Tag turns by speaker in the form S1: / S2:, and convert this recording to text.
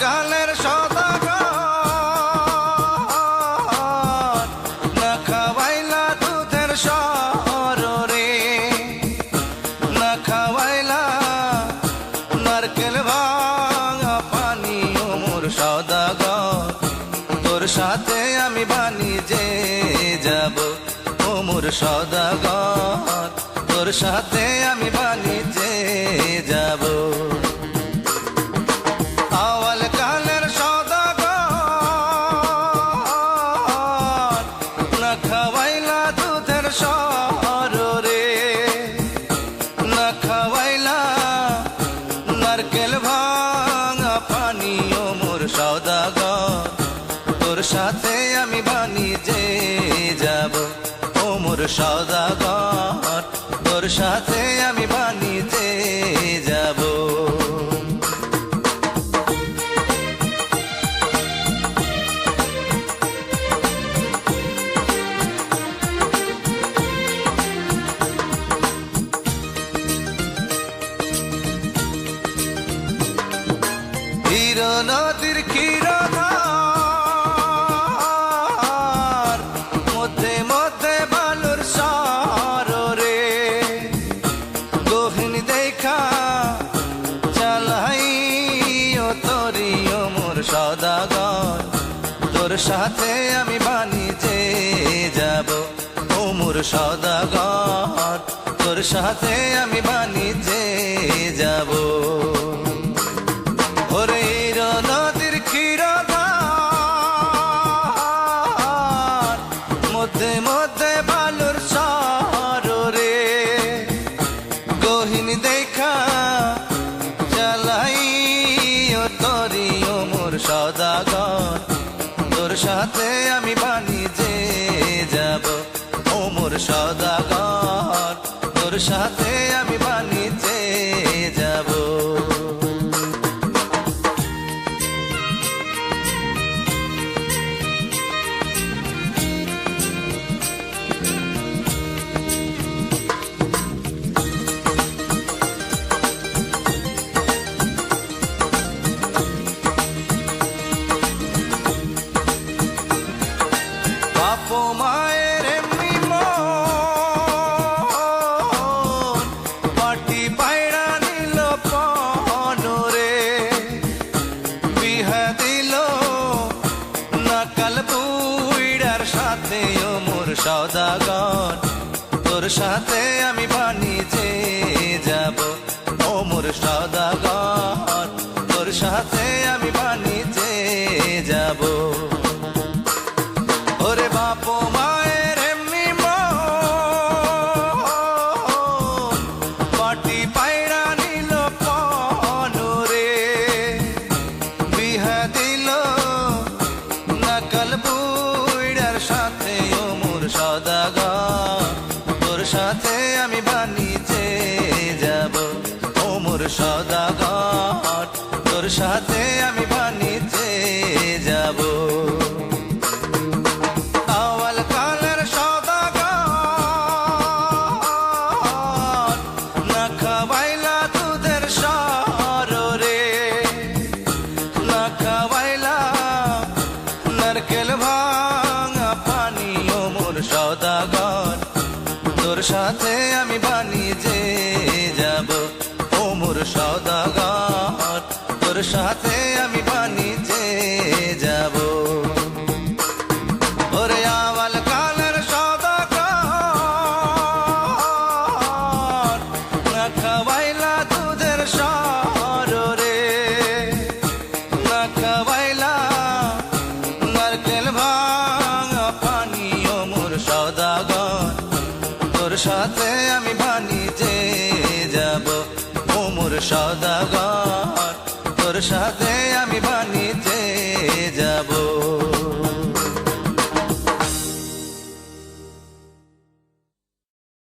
S1: কালের সদাগর না খাওয়াইলা দুধের সর রে, না খাওয়াইলা নারকেল ভাঙা পানি ও মোর সদাগর। তোর সাথে আমি বাণিজ্যে যাব ও মোর সদাগর, তোর সাথে আমি বাণিজ্যে যাব। আওয়াল কালের সদাগর না খাওয়াইলা দুধের সর রে, না খাওয়াইলা নারকেল ভাঙা পানি ও মোর সদাগর। তোর সাথে আমি বাণিজ্যে যাব ও মোর সদাগর, তোর সাথে আমি বাণিজ্যে যাব। ক্ষীর নদীর ক্ষীরধার মধ্যে মধ্যে বালুর সর রে, গহীন দেখা চালাই ও তরি ও মোর সদাগর। তোর সাথে আমি বাণিজ্যে যাব ও মোর সদাগর, তোর সাথে আমি বাণিজ্যে যাব। হরির নদীর ক্ষীরধার মধ্যে মধ্যে বালুর সর রে, গহীন দেখা চালাই ও তরি ও মোর সদাগর। তোর সাথে আমি বাণিজ্যে যাব ও মোর সদাগর, তোর সাথে আমি বাণিজ্যে যাব। বাপ মায়ের এমনি মন পাটি পায়রা নিল পন রে, বিহা দিল নাকাল বুইড়ার সাথে ও মোর সদাগর। তোর সাথে আমি বাণিজ্যে যাব ও মোর সদাগর, তোর সাথে আমি বাণিজ্যে যাব। ওরে বাপ মায়ের এমনি মন পাটি পায়রা নিল পন রে, বিহা দিল নাকাল বুইড়ার সাথে ও মোর সদাগর। তোর সাথে আমি বাণিজ্যে যাব ও মোর সদাগর, তোর সাথে আমি বাণিজ্যে যাব। আওয়াল কালের সদাগর না খাওয়াইলা দুধের সর রে, না খাওয়াইলা নারকেল ভাঙা পানি ও মোর সদাগর। তোর সাথে আমি বাণিজ্যে যাব ও মোর সদাগর, তোর সাথে আমি বাণিজ্যে যাব। ওরে আওয়াল কালের সদাগর না খাওয়াইলা দুধের সর রে, না খাওয়াইলা নারকেল ভাঙা পানি ও মোর সদাগর। তোর সাথে আমি বাণিজ্যে যাব ও মোর সদাগর, তোর সাথে